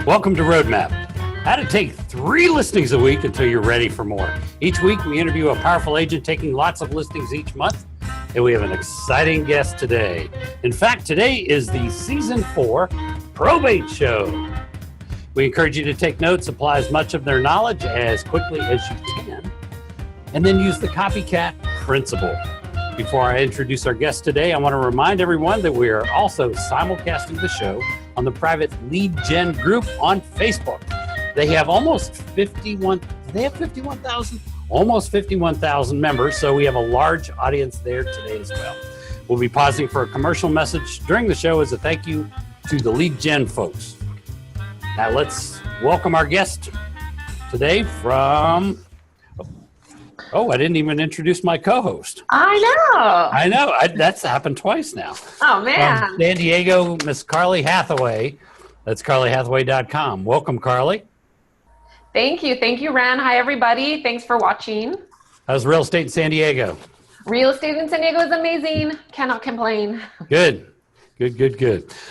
Welcome to Roadmap. How to take 3 listings a week until you're ready for more. Each week we interview a powerful agent taking lots of listings each month, and we have an exciting guest today. In fact, today is the Season 4 Probate Show. We encourage you to take notes, apply as much of their knowledge as quickly as you can, and then use the copycat principle. Before I introduce our guest today, I want to remind everyone that we are also simulcasting the show on the private Lead Gen group on Facebook. They have almost 51,000 members, so we have a large audience there today as well. We'll be pausing for a commercial message during the show as a thank you to the Lead Gen folks. Now let's welcome our guest today from... Oh, I didn't even introduce my co-host. I know. That's happened twice now. Oh, man. From San Diego, Miss Carly Hathaway. That's carlyhathaway.com. Welcome, Carly. Thank you. Thank you, Ren. Hi, everybody. Thanks for watching. How's real estate in San Diego? Real estate in San Diego is amazing. Cannot complain. Good.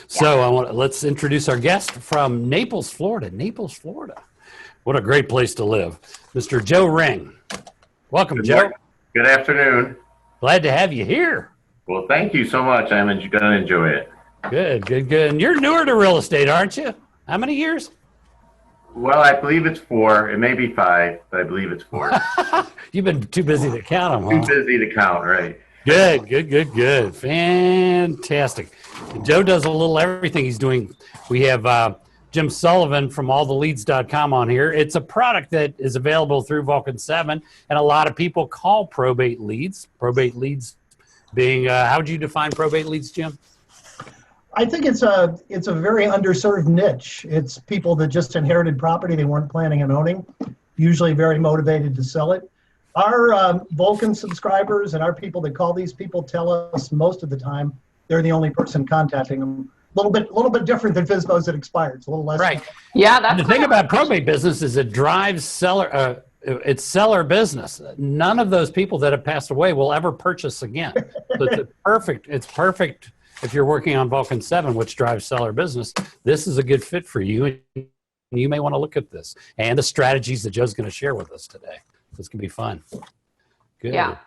So let's introduce our guest from Naples, Florida. What a great place to live. Mr. Joe Ring. Welcome, Joe. Good afternoon. Glad to have you here. Well, thank you so much. I'm going to enjoy it. Good. And you're newer to real estate, aren't you? How many years? Well, I believe it's 4. It may be 5, but I believe it's 4. You've been too busy to count them, huh? Too busy to count, right? Good. Fantastic. And Joe does a little everything he's doing. We have Jim Sullivan from alltheleads.com on here. It's a product that is available through Vulcan 7, and a lot of people call probate leads. Probate leads being, how would you define probate leads, Jim? I think it's a very underserved niche. It's people that just inherited property they weren't planning on owning, usually very motivated to sell it. Our Vulcan subscribers and our people that call these people tell us most of the time they're the only person contacting them. A little bit different than FSBOs that expired. It's a little less. Right. Yeah, that's the thing about probate business is it drives seller. It's seller business. None of those people that have passed away will ever purchase again. So it's perfect if you're working on Vulcan 7, which drives seller business. This is a good fit for you. And you may want to look at this and the strategies that Joe's going to share with us today. This can be fun. Good. Yeah.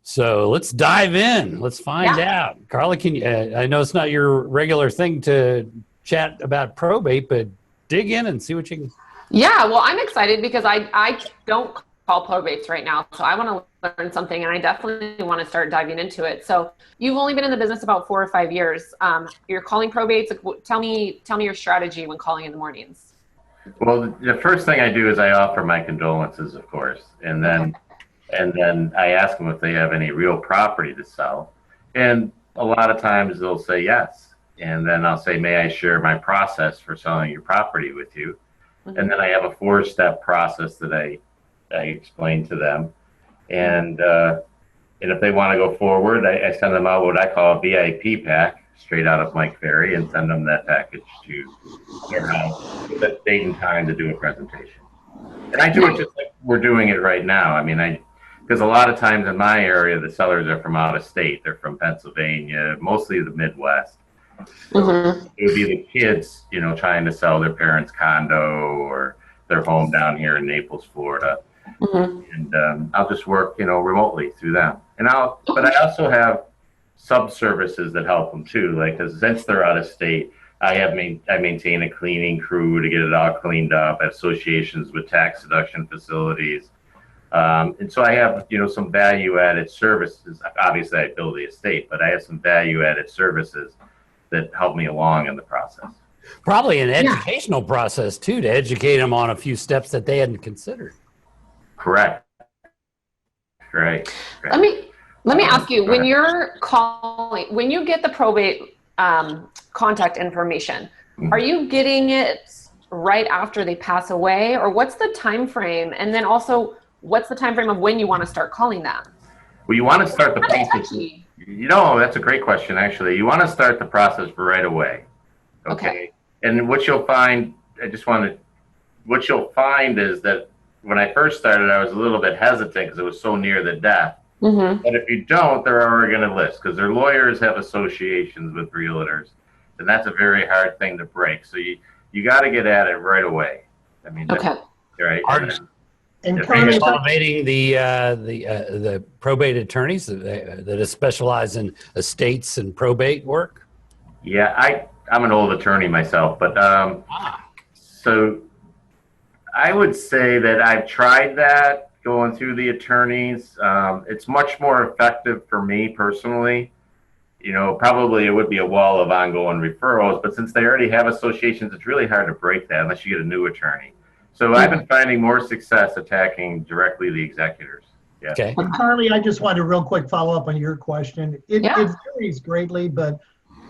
So let's dive in. Let's find out. Carly, can you, I know it's not your regular thing to chat about probate, but dig in and see what you can. Yeah, well, I'm excited because I don't call probates right now. So I want to learn something, and I definitely want to start diving into it. So you've only been in the business about 4 or 5 years. You're calling probates. Tell me your strategy when calling in the mornings. Well, the first thing I do is I offer my condolences, of course, and then I ask them if they have any real property to sell. And a lot of times they'll say yes. And then I'll say, may I share my process for selling your property with you? Mm-hmm. And then I have a 4-step process that I explain to them. And if they want to go forward, I send them out what I call a VIP pack, straight out of Mike Ferry, and send them that package to their house with a date and time to do a presentation. And I do it just like we're doing it right now. I mean, because a lot of times in my area, the sellers are from out of state. They're from Pennsylvania, mostly the Midwest. So it would be the kids, trying to sell their parents' condo or their home down here in Naples, Florida. And I'll just work, remotely through them. But I also have sub-services that help them too. Like, because since they're out of state, I maintain a cleaning crew to get it all cleaned up. I have associations with tax deduction facilities. And so I have, some value-added services. Obviously, I build the estate, but I have some value-added services that help me along in the process. Probably an educational process, too, to educate them on a few steps that they hadn't considered. Correct. Right. Let me ask you, when you're calling, when you get the probate contact information, are you getting it right after they pass away, or what's the time frame? And then also, what's the time frame of when you want to start calling them? Well, you want to start the process. That's a great question, actually. You want to start the process right away. Okay. And what you'll find, what you'll find is that when I first started, I was a little bit hesitant because it was so near the death. But if you don't, they're already going to list, because their lawyers have associations with realtors, and that's a very hard thing to break. So you got to get at it right away. I mean, Okay. right. And Yeah, Are you Connie, elevating the probate attorneys that specialize in estates and probate work? Yeah, I'm an old attorney myself, but Ah, so I would say that I've tried that going through the attorneys. It's much more effective for me personally. You know, probably it would be a wall of ongoing referrals, but since they already have associations, it's really hard to break that unless you get a new attorney. So I've been finding more success attacking directly the executors. Yeah. okay. Carly, I just wanted to real quick follow up on your question. It Yeah. varies greatly, but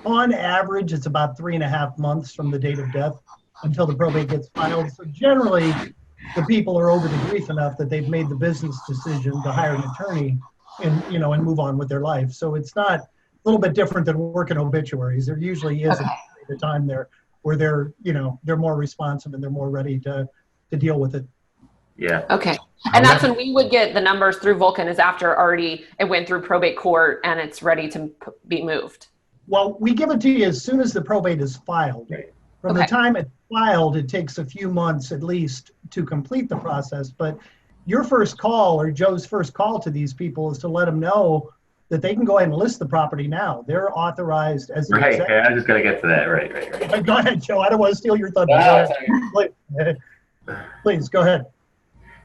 on average, it's about 3.5 months from the date of death until the probate gets filed. So generally, the people are over the grief enough that they've made the business decision to hire an attorney and move on with their life. So it's not a little bit different than working obituaries. There usually is a time there where they're more responsive and they're more ready to deal with it. Yeah. Okay. And that's when we would get the numbers through Vulcan is after already it went through probate court and it's ready to be moved. Well, we give it to you as soon as the probate is filed. Right. From the time it's filed, it takes a few months at least to complete the process. But your first call or Joe's first call to these people is to let them know that they can go ahead and list the property now. They're authorized as the Right. executive. Yeah, I'm just gonna get to that. Right. Go ahead, Joe. I don't want to steal your thunder. Please, go ahead.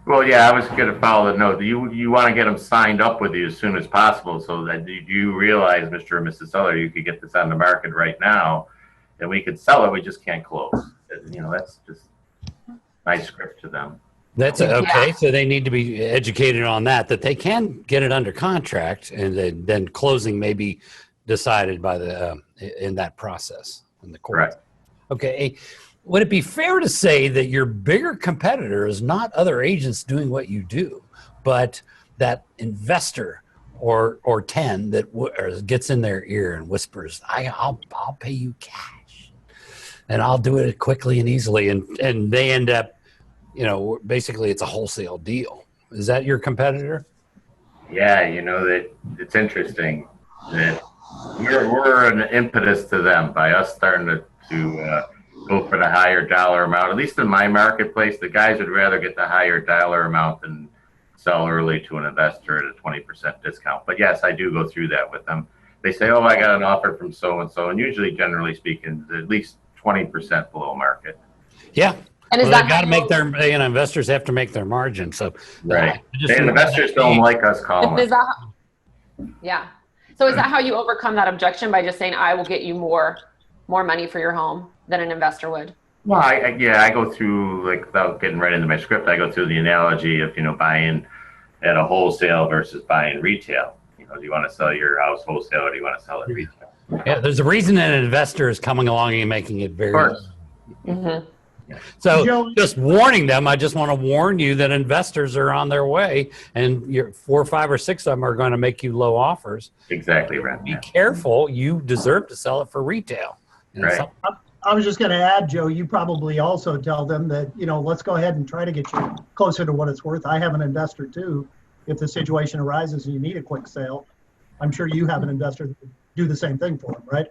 Well, yeah, I was going to follow the note. You want to get them signed up with you as soon as possible, so that you realize, Mr. and Mrs. Seller, you could get this on the market right now, and we could sell it. We just can't close. You know, that's just my script to them. That's okay. So they need to be educated on that they can get it under contract, and then closing may be decided by in that process in the court. Correct. Okay. Would it be fair to say that your bigger competitor is not other agents doing what you do, but that investor or 10 that gets in their ear and whispers, I'll pay you cash and I'll do it quickly and easily. And they end up, basically it's a wholesale deal. Is that your competitor? Yeah, that it's interesting that we're an impetus to them by us starting to go for the higher dollar amount. At least in my marketplace, the guys would rather get the higher dollar amount than sell early to an investor at a 20% discount. But yes, I do go through that with them. They say, oh, I got an offer from so-and-so. And usually, generally speaking, at least 20% below market. Yeah. And is they that got to make their, investors have to make their margin. So right. And investors don't like us calling. Is that yeah. So is that how you overcome that objection, by just saying, I will get you more money for your home than an investor would? Well, I go through, like, without getting right into my script, I go through the analogy of, buying at a wholesale versus buying retail. Do you want to sell your house wholesale or do you want to sell it retail? Yeah, there's a reason that an investor is coming along and making it very. Of course. Mm-hmm. So Joe, just warning them, I just want to warn you that investors are on their way, and 4, 5, or 6 of them are going to make you low offers. Exactly right. Be careful. You deserve to sell it for retail. Right. I was just going to add, Joe, you probably also tell them that, let's go ahead and try to get you closer to what it's worth. I have an investor too. If the situation arises and you need a quick sale, I'm sure you have an investor that would do the same thing for them, right?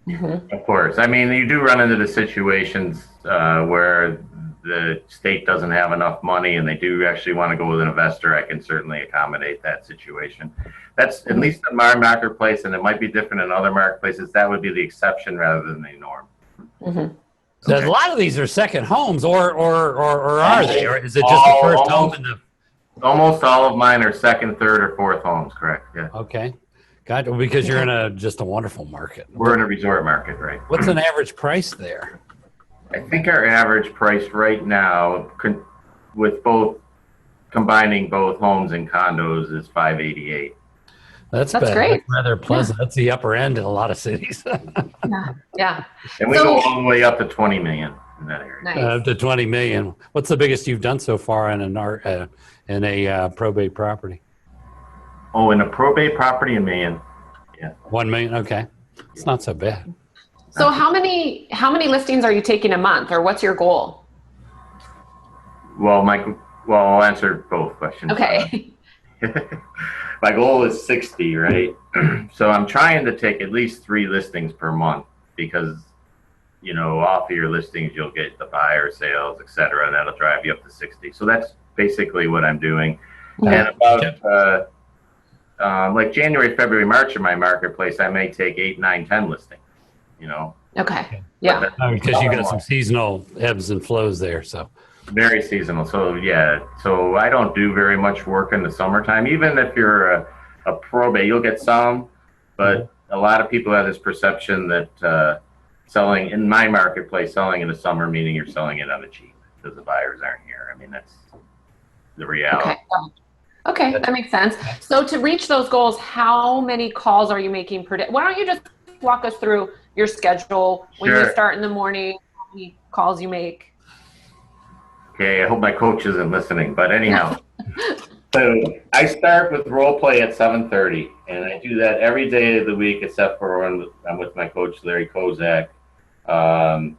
Mm-hmm. Of course. I mean, you do run into the situations where the state doesn't have enough money and they do actually want to go with an investor. I can certainly accommodate that situation. That's at least in my marketplace, and it might be different in other marketplaces. That would be the exception rather than the norm. Mm-hmm. So a lot of these are second homes, or are they? Or is it just the first home in the? Almost all of mine are second, third, or fourth homes. Correct. Yeah. Okay. Got it. Because you're in just a wonderful market. We're in a resort market, right? What's an average price there? I think our average price right now, with combining both homes and condos, is $588. That's great. That's rather pleasant. That's the upper end in a lot of cities. Yeah. And we go all the way up to 20 million in that area. Nice. Up to 20 million. What's the biggest you've done so far in a probate property? Oh, in a probate property in Maine. Yeah. 1 million. Okay, it's not so bad. So how many listings are you taking a month, or what's your goal? Well, I'll answer both questions. Okay. My goal is 60, right? So I'm trying to take at least 3 listings per month because off of your listings, you'll get the buyer sales, et cetera, and that'll drive you up to 60. So that's basically what I'm doing. And about like January, February, March in my marketplace, I may take 8, 9, 10 listings, Okay. Yeah. Because you got some seasonal ebbs and flows there. So very seasonal. So yeah, so I don't do very much work in the summertime. Even if you're a probate, you'll get some, but a lot of people have this perception that selling in my marketplace, selling in the summer, meaning you're selling it on the cheap because the buyers aren't here. I mean, that's the reality. Okay, that makes sense. So to reach those goals, how many calls are you making per day? Why don't you just walk us through your schedule when you start in the morning, how many calls you make? Okay, I hope my coach isn't listening, but anyhow. So I start with role play at 7:30, and I do that every day of the week except for when I'm with my coach, Larry Kozak, on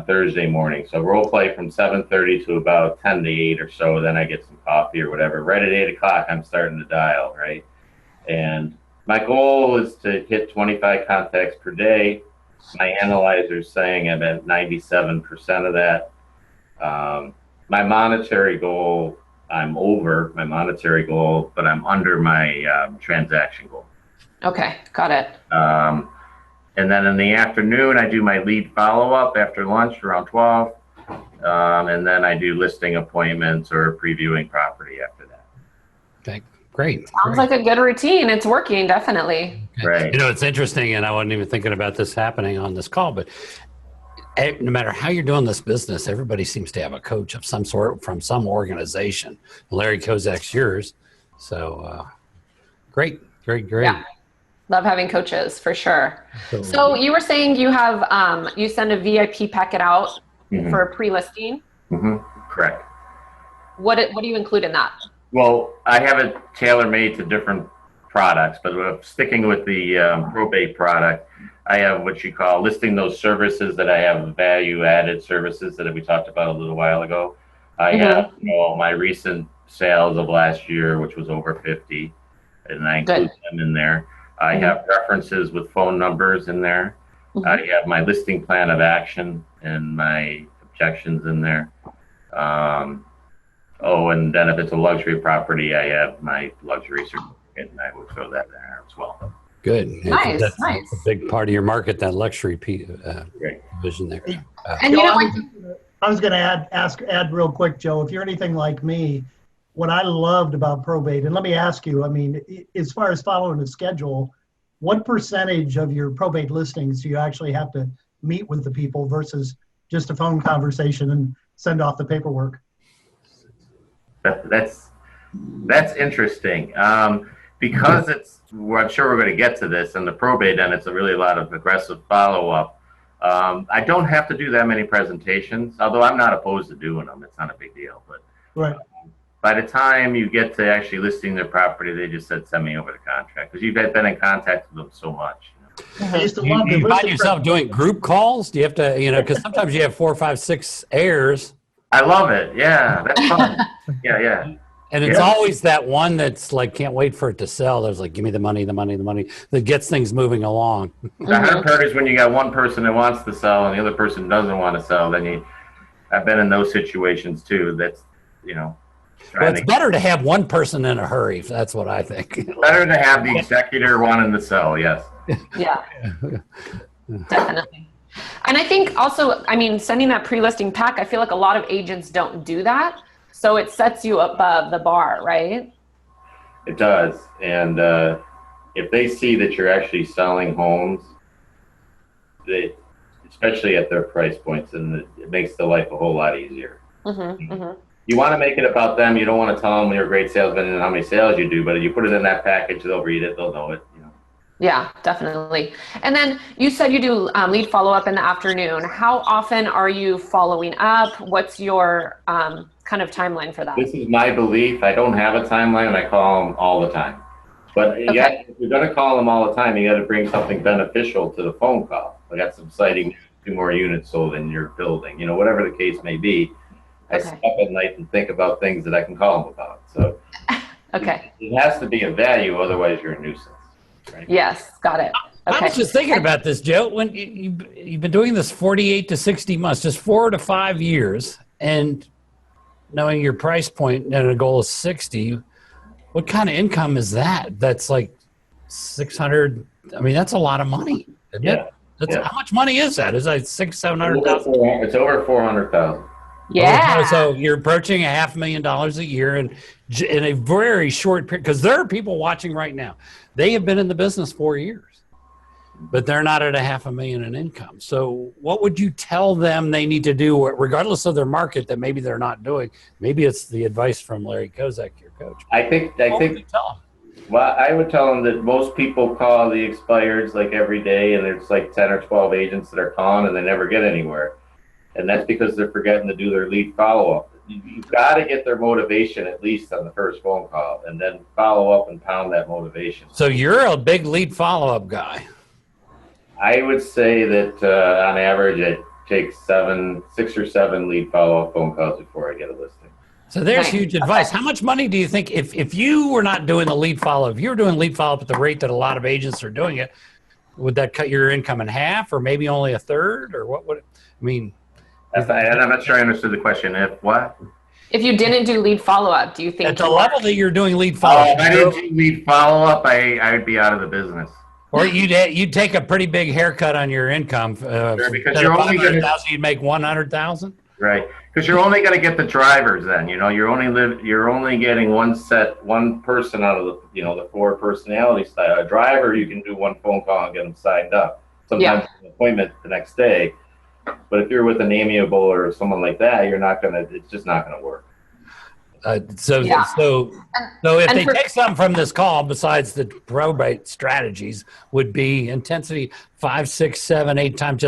Thursday morning. So role play from 7:30 to about 10 to 8 or so. Then I get some coffee or whatever. Right at 8 o'clock, I'm starting to dial, right? And my goal is to hit 25 contacts per day. My analyzer's saying I'm at 97% of that. My monetary goal, I'm over my monetary goal, but I'm under my transaction goal. Okay, got it. And then in the afternoon, I do my lead follow-up after lunch around 12. And then I do listing appointments or previewing property after that. okay, great. Sounds like a good routine. It's working, definitely. Right. It's interesting, and I wasn't even thinking about this happening on this call, but no matter how you're doing this business, everybody seems to have a coach of some sort from some organization. Larry Kozak's yours. So great. Yeah. Love having coaches for sure. So you were saying you have, you send a VIP packet out for a pre-listing. Correct. What do you include in that? Well, I have it tailor-made to different products, but sticking with the probate product, I have what you call listing those services that I have value-added services that we talked about a little while ago. I have my recent sales of last year, which was over 50, and I include them in there. I have references with phone numbers in there. I have my listing plan of action and my objections in there. And then if it's a luxury property, I have my luxury certificate, and I will throw that there as well. Good. Nice, That's nice. a big part of your market, that luxury division there. And I was going to add real quick, Joe, if you're anything like me, what I loved about probate, and let me ask you, I mean, as far as following the schedule, what percentage of your probate listings do you actually have to meet with the people versus just a phone conversation and send off the paperwork? That's interesting. Because I'm sure we're going to get to this in the probate, and it's a lot of aggressive follow-up. I don't have to do that many presentations, although I'm not opposed to doing them. It's not a big deal. But right. By the time you get to actually listing their property, they just said, send me over the contract, because you've been in contact with them so much. I used to You love the find listing yourself doing group calls? Do you have to, because sometimes you have 4, 5, 6 heirs. I love it. Yeah, that's fun. Yeah. And it's always that one that's like, can't wait for it to sell. There's like, give me the money, that gets things moving along. The hard part is when you got one person that wants to sell and the other person doesn't want to sell, then I've been in those situations too. That's, Well, it's better to have one person in a hurry. That's what I think. Better to have the executor wanting to sell, yes. Yeah, definitely. And I think also, sending that pre-listing pack, I feel like a lot of agents don't do that. So it sets you above the bar, right? It does. And if they see that you're actually selling homes, especially at their price points, and it makes the life a whole lot easier. You want to make it about them. You don't want to tell them you're a great salesman and how many sales you do, but if you put it in that package, they'll read it, they'll know it. Yeah, definitely. And then you said you do lead follow-up in the afternoon. How often are you following up? What's your kind of timeline for that? This is my belief. I don't have a timeline, and I call them all the time. But if you're going to call them all the time, you got to bring something beneficial to the phone call. I got some exciting 2 more units sold in your building, whatever the case may be. I stay up at night and think about things that I can call them about. So it has to be a value, otherwise you're a nuisance. Right? Yes, got it. I Okay. was just thinking about this, Joe. When you've been doing this 48 to 60 months, just 4 to 5 years, and knowing your price point and a goal of 60, what kind of income is that? That's like 600. I mean, that's a lot of money, isn't Yeah. it? That's, Yeah. How much money is that? Is that 700,000? It's over 400,000. Yeah. So you're approaching $500,000 a year, and in a very short period, because there are people watching right now. They have been in the business 4 years, but they're not at $500,000 in income. So what would you tell them they need to do, regardless of their market, that maybe they're not doing? Maybe it's the advice from Larry Kozak, your coach. I think What would you tell them? Well, I would tell them that most people call the expireds like every day, and there's like 10 or 12 agents that are calling and they never get anywhere. And that's because they're forgetting to do their lead follow-up. You've got to get their motivation at least on the first phone call, and then follow up and pound that motivation. So you're a big lead follow-up guy. I would say that on average, it takes 6 or 7 lead follow-up phone calls before I get a listing. So there's Nice. huge advice. How much money do you think, if you were not doing the lead follow-up, if you were doing lead follow-up at the rate that a lot of agents are doing it, would that cut your income in half, or maybe only a third, or what would it, I mean? And I'm not sure I understood the question. If what? If you didn't do lead follow-up, do you think At the level that you're doing lead follow-up, If I didn't do lead follow-up, I would be out of the business. or you'd take a pretty big haircut on your income. Sure, because instead you're of only gonna- 500,000, you'd make 100,000. Right, because you're only going to get the drivers. Then you're only getting one person out of the 4 personality style. A driver, you can do 1 phone call and get them signed up. Sometimes an appointment the next day. But if you're with an amiable or someone like that, it's just not gonna work. So if they take something from this call, besides the probate strategies, would be intensity 5, 6, 7, 8 times.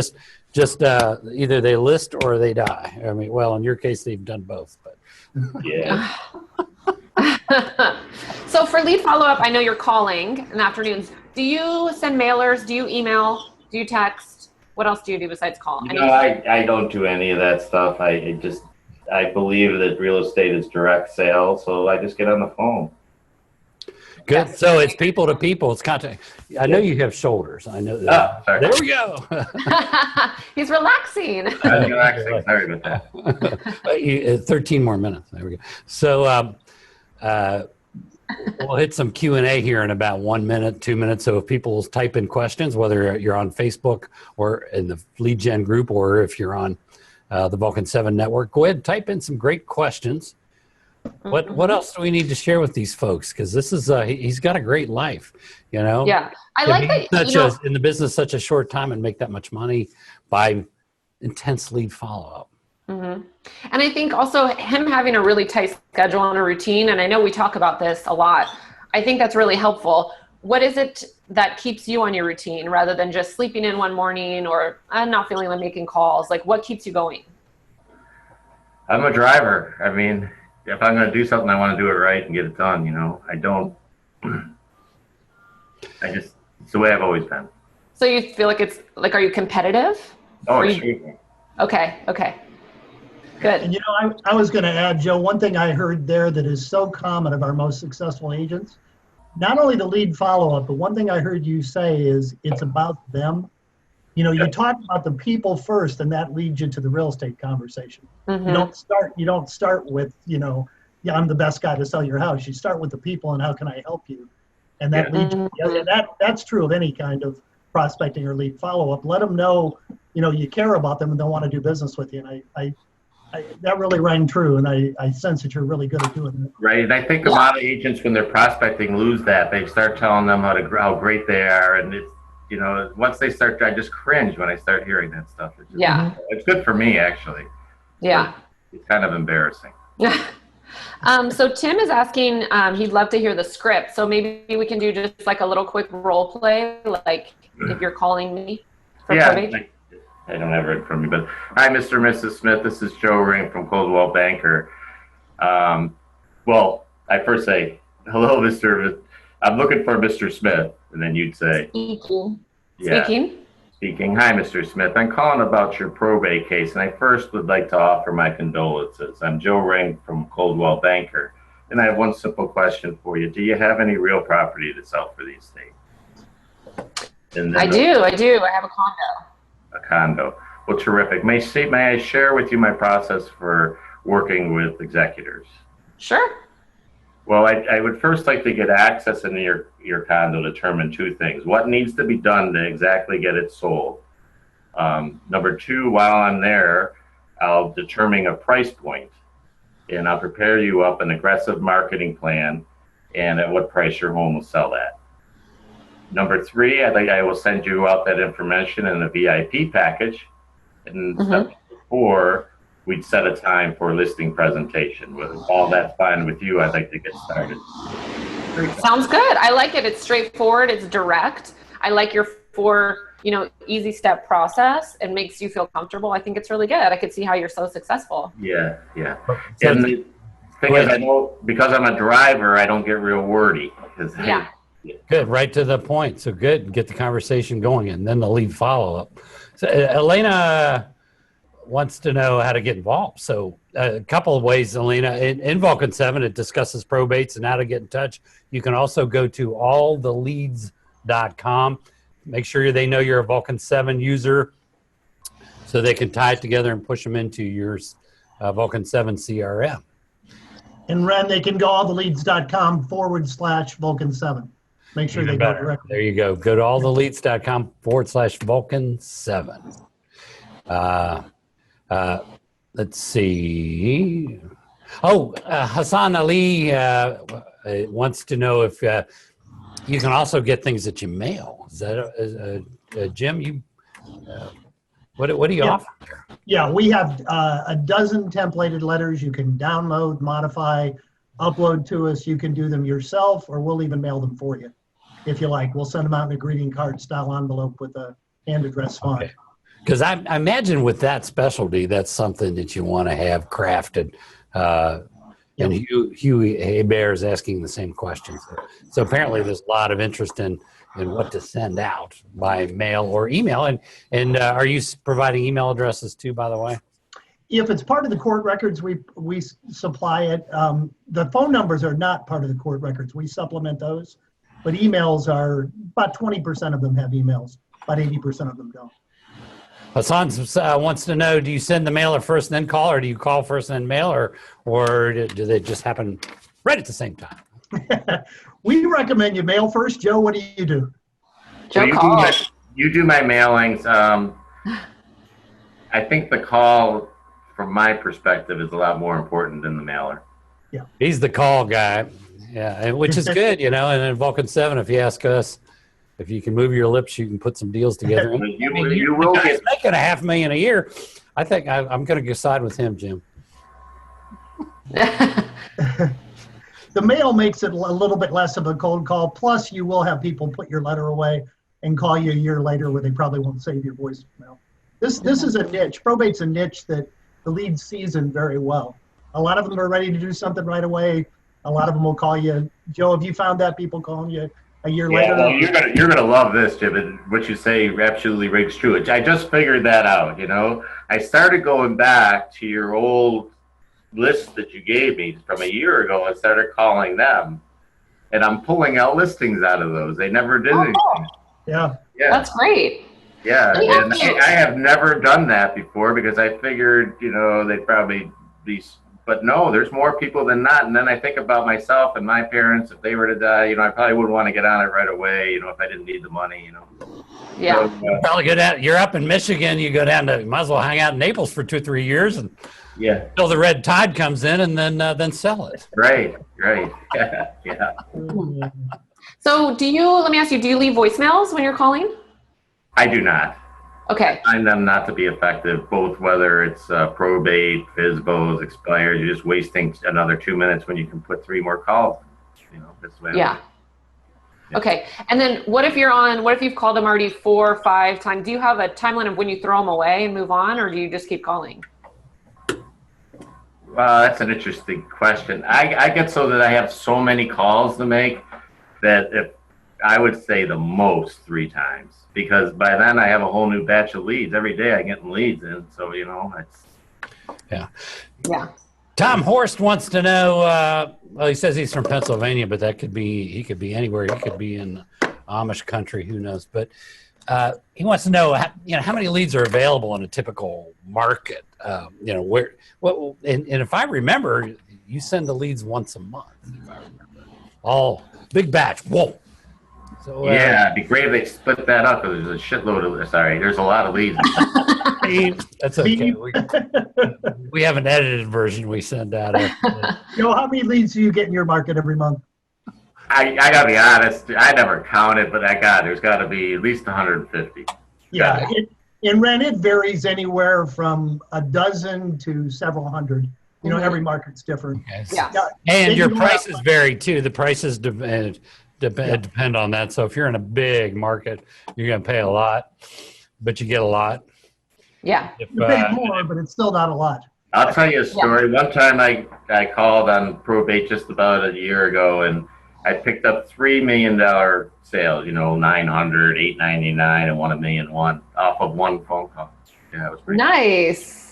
Just either they list or they die. I mean, well, in your case, they've done both. But Yeah. So for lead follow-up, I know you're calling in the afternoons. Do you send mailers? Do you email? Do you text? What else do you do besides call? I don't do any of that stuff. I believe that real estate is direct sale, so I just get on the phone. good. So it's people to people. It's contact. I know you have shoulders. I know that. Sorry. There we go. He's relaxing. I'm relaxing. Sorry about that. 13 more minutes. There we go. So we'll hit some Q&A here in about 1 minute, 2 minutes. So if people type in questions, whether you're on Facebook or in the lead gen group, or if you're on the Vulcan 7 network, go ahead and type in some great questions. What else do we need to share with these folks? Because this is he's got a great life, Yeah, I like that. In the business such a short time and make that much money by intense lead follow-up. Mm-hmm. And I think also him having a really tight schedule and a routine, and I know we talk about this a lot, I think that's really helpful. What is it that keeps you on your routine rather than just sleeping in one morning or I'm not feeling like making calls? Like, what keeps you going? I'm a driver. I mean, if I'm going to do something, I want to do it right and get it done. I don't. It's the way I've always been. So you feel like it's like, are you competitive? Oh, extremely. Okay. Good. And I was going to add, Joe, one thing I heard there that is so common of our most successful agents, not only the lead follow-up, but one thing I heard you say is it's about them. You talk about the people first, and that leads you to the real estate conversation. Mm-hmm. You don't start with, I'm the best guy to sell your house. You start with the people and how can I help you? And that leads you. And that's true of any kind of prospecting or lead follow-up. Let them know, you care about them and they'll want to do business with you. And I that really rang true, and I sense that you're really good at doing that. Right, and I think a lot of agents, when they're prospecting, lose that. They start telling them how great they are, and it's once they start, I just cringe when I start hearing that stuff. It's good for me, actually. Yeah, it's kind of embarrassing. So Tim is asking, he'd love to hear the script. So maybe we can do just like a little quick role play, like if you're calling me for probate. I don't have it in front of me, but hi, Mr. and Mrs. Smith. This is Joe Ring from Coldwell Banker. Well, I first say, hello, Mr. I'm looking for Mr. Smith. And then you'd say, Speaking. Hi, Mr. Smith. I'm calling about your probate case, and I first would like to offer my condolences. I'm Joe Ring from Coldwell Banker, and I have one simple question for you. Do you have any real property to sell for the estate? And I then do. I have a condo. a condo. Well, terrific. May I share with you my process for working with executors? Sure. Well, I would first like to get access into your condo to determine two things. What needs to be done to exactly get it sold? Number two, while I'm there, I'll determine a price point, and I'll prepare you up an aggressive marketing plan and at what price your home will sell at. Number three, I will send you out that information in a VIP package. And step four, we'd set a time for a listing presentation. With all that's fine with you, I'd like to get started. Sounds good. I like it. It's straightforward. It's direct. I like your easy step process. It makes you feel comfortable. I think it's really good. I could see how you're so successful. Yeah. And the thing is, I know because I'm a driver, I don't get real wordy. Yeah. Good, right to the point. So good, get the conversation going, and then the lead follow-up. So Elena wants to know how to get involved. So a couple of ways, Elena. In Vulcan 7, it discusses probates and how to get in touch. You can also go to alltheleads.com. Make sure they know you're a Vulcan 7 user so they can tie it together and push them into your Vulcan 7 CRM. And Ren, they can go alltheleads.com/Vulcan 7. Make sure they go directly. There you go. Go to alltheleads.com/Vulcan 7. Let's see. Hassan Ali wants to know if you can also get things that you mail. Is that Jim? What do you offer? Yeah, we have a dozen templated letters you can download, modify, upload to us. You can do them yourself, or we'll even mail them for you if you like. We'll send them out in a greeting card style envelope with a hand address font. Okay. Because I imagine with that specialty, that's something that you want to have crafted. And Hugh Hebert is asking the same questions. So apparently there's a lot of interest in what to send out by mail or email. And are you providing email addresses too, by the way? If it's part of the court records, we supply it. The phone numbers are not part of the court records. We supplement those. But emails are, about 20% of them have emails. About 80% of them don't. Hassan wants to know, do you send the mailer first and then call, or do you call first and then mail, or do they just happen right at the same time? We recommend you mail first. Joe, what do you do? Joe, you do my mailings. I think the call, from my perspective, is a lot more important than the mailer. Yeah. He's the call guy. Yeah, which is good, And in Vulcan 7, if you ask us, if you can move your lips, you can put some deals together. You will get making $500,000 a year. I think I'm going to go side with him, Jim. The mail makes it a little bit less of a cold call. Plus, you will have people put your letter away and call you a year later where they probably won't save your voicemail. This is a niche. Probate's a niche that the leads season very well. A lot of them are ready to do something right away. A lot of them will call you. Joe, have you found that people calling you a year later? Well, you're gonna love this, Jim. What you say absolutely rings true. I just figured that out. I started going back to your old list that you gave me from a year ago. I started calling them, and I'm pulling out listings out of those. They never did anything. Yeah. That's great. Yeah, and I have never done that before because I figured, they'd probably be. But no, there's more people than not. And then I think about myself and my parents. If they were to die, I probably wouldn't want to get on it right away. If I didn't need the money. Yeah. So, You probably go down. You're up in Michigan. You go down to. Might as well hang out in Naples for 2-3 years and until the red tide comes in, and then sell it. Right. Yeah. So let me ask you, do you leave voicemails when you're calling? I do not. Okay. I find them not to be effective, both whether it's probate, FSBOs, expired. You're just wasting another 2 minutes when you can put 3 more calls. That's the way Yeah. Okay. And then what if you've called them already 4 or 5 times? Do you have a timeline of when you throw them away and move on, or do you just keep calling? That's an interesting question. I get so that I have so many calls to make that if I would say the most 3 times, because by then I have a whole new batch of leads. Every day I get leads in, so it's. Yeah. Yeah. Tom Horst wants to know. Well, he says he's from Pennsylvania, but he could be anywhere. He could be on Amish country, who knows? But he wants to know, how many leads are available in a typical market. And if I remember, you send the leads once a month. If I remember, all big batch. Whoa. So Yeah, it'd be great if they split that up because there's a shitload of. Sorry, there's a lot of leads. That's okay. We have an edited version we send out. How many leads do you get in your market every month? I gotta be honest. I never counted, but there's got to be at least 150. Yeah, in rent it varies anywhere from a dozen to several hundred. Every market's different. Okay. Yeah. And your prices vary too. The prices depend on that. So if you're in a big market, you're going to pay a lot, but you get a lot. Yeah. You pay more, but it's still not a lot. I'll tell you a story. One time I called on Probate just about a year ago, and I picked up $3 million sales, 900, 899, and $1 million off of one phone call. Yeah, it was pretty nice.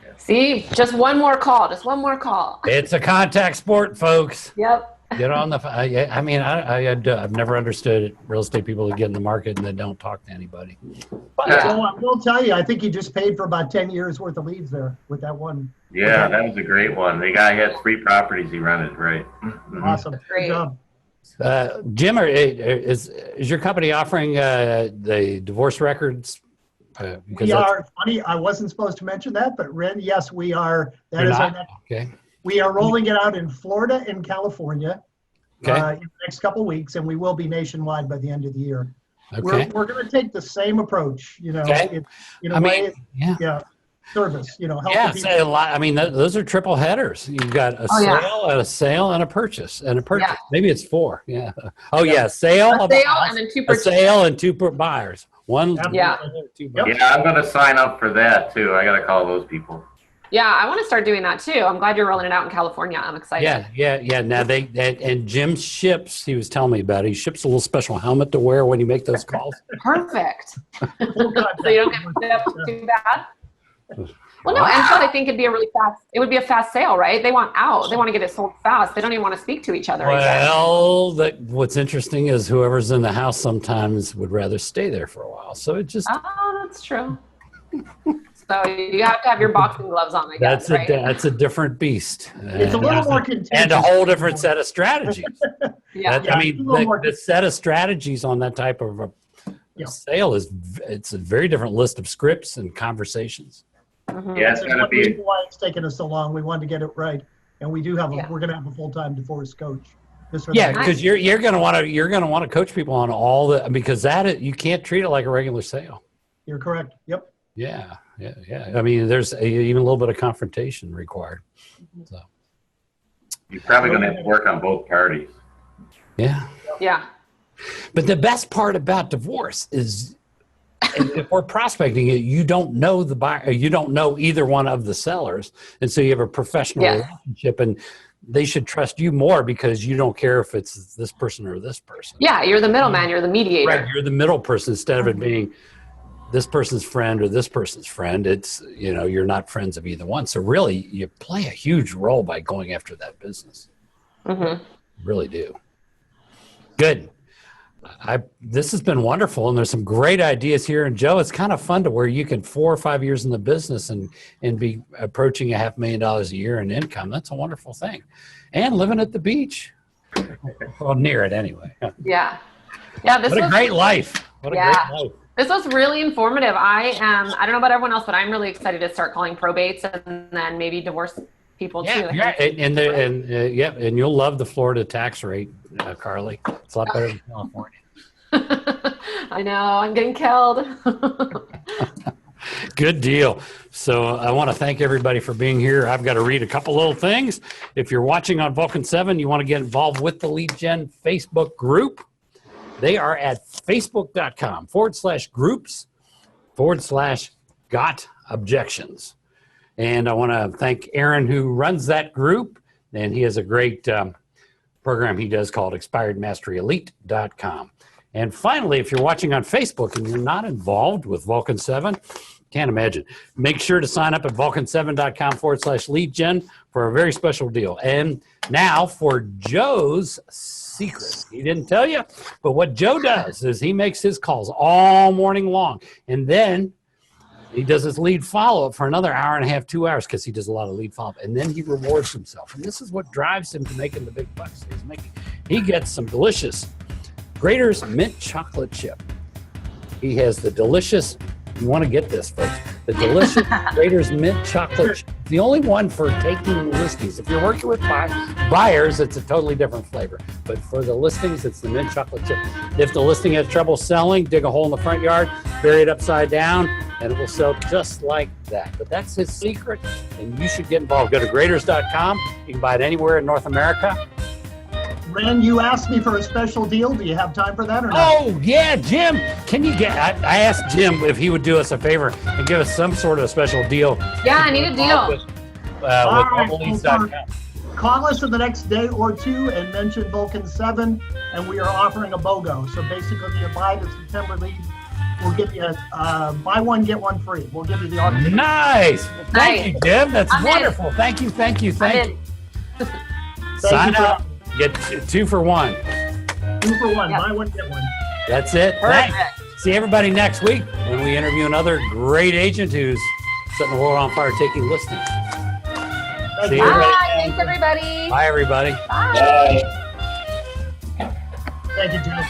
Yeah. See, just one more call. It's a contact sport, folks. Yep. Get on the. I've never understood real estate people who get in the market and they don't talk to anybody. So I will tell you, I think he just paid for about 10 years worth of leads there with that one. Yeah, that was a great one. The guy had 3 properties he rented, right? Awesome. Great job. Jim, is your company offering the divorce records? We are. Funny, I wasn't supposed to mention that, but Ren, yes, we are. That is our next. Okay. We are rolling it out in Florida and California in the next couple of weeks, and we will be nationwide by the end of the year. Okay. We're going to take the same approach, service, helping people. Say a lot. I mean, those are triple headers. You've got a sale, and a purchase, Yeah. Maybe it's 4. Yeah. Oh yeah, sale, and then 2 purchases. A sale and 2 buyers. One. Yeah. 2 buyers. Yeah, I'm going to sign up for that too. I got to call those people. Yeah, I want to start doing that too. I'm glad you're rolling it out in California. I'm excited. Yeah. Now and Jim ships. He was telling me about it. He ships a little special helmet to wear when you make those calls. Perfect. So you don't get beat up too bad. Well, no, and so I think it'd be it would be a fast sale, right? They want out. They want to get it sold fast. They don't even want to speak to each other. Well, what's interesting is whoever's in the house sometimes would rather stay there for a while. So it just. Oh, that's true. So you have to have your boxing gloves on, I guess, right? That's a different beast. It's a little more contentious. And a whole different set of strategies. The set of strategies on that type of a sale it's a very different list of scripts and conversations. Mm-hmm. Yeah, it's going to be. Why it's taken us so long. We wanted to get it right, and we do have. We're going to have a full-time divorce coach. Because you're going to want to coach people on all because you can't treat it like a regular sale. You're correct. Yep. Yeah. I mean, there's even a little bit of confrontation required. So you're probably going to have to work on both parties. Yeah. Yeah. But the best part about divorce is, if we're prospecting it, you don't know the buyer, you don't know either one of the sellers, and so you have a professional relationship, and they should trust you more because you don't care if it's this person or this person. Yeah, you're the middleman. You're the mediator. Right. You're the middle person instead of it being this person's friend or this person's friend. It's, you're not friends of either one. So really you play a huge role by going after that business. Mm-hmm. You really do. Good. This has been wonderful. And there's some great ideas here. And Joe, it's kind of fun to where you can 4 or 5 years in the business and be approaching $500,000 a year in income. That's a wonderful thing. And living at the beach. Well, near it anyway. Yeah. Yeah. What a great life. What a great life. This was really informative. I don't know about everyone else, but I'm really excited to start calling probates and then maybe divorce people too. Yeah, and you'll love the Florida tax rate, Carly. It's a lot better than California. I know. I'm getting killed. Good deal. So I want to thank everybody for being here. I've got to read a couple little things. If you're watching on Vulcan 7, you want to get involved with the Lead Gen Facebook group. They are at facebook.com/groups/got-objections. And I want to thank Aaron, who runs that group. And he has a great program he does called expiredmasteryelite.com. And finally, if you're watching on Facebook and you're not involved with Vulcan 7, Can't imagine. Make sure to sign up at vulcan7.com/lead gen for a very special deal. And now for Joe's secret. He didn't tell you, but what Joe does is he makes his calls all morning long. And then he does his lead follow-up for another hour and a half, 2 hours, because he does a lot of lead follow-up. And then he rewards himself. And this is what drives him to making the big bucks he's making. He gets some delicious Grater's mint chocolate chip. He has the delicious, you want to get this, folks, the delicious Grater's mint chocolate chip. The only one for taking listings. If you're working with buyers, it's a totally different flavor. But for the listings, it's the mint chocolate chip. If the listing has trouble selling, dig a hole in the front yard, bury it upside down, and it will sell just like that. But that's his secret, and you should get involved. Go to graders.com. You can buy it anywhere in North America. Ren, you asked me for a special deal. Do you have time for that or not? Oh, yeah, Jim. Can you get, I asked Jim if he would do us a favor and give us some sort of a special deal. Yeah, I need a deal. With right, Leads.com. Call us in the next day or two and mention Vulcan 7, and we are offering a BOGO. So basically, if you buy the September lead, we'll give you a buy one, get one free. We'll give you the auction. Nice. Thank you, Jim. That's wonderful. Thank you. Thank Sign you up. Get 2 for 1. 2 for 1. Yep. Buy one, get one. That's it. Perfect. Thanks. See everybody next week when we interview another great agent who's setting the world on fire, taking listings. Thank See you. you. Bye. Thanks, everybody. Bye, everybody. Bye. Thank you, Jim.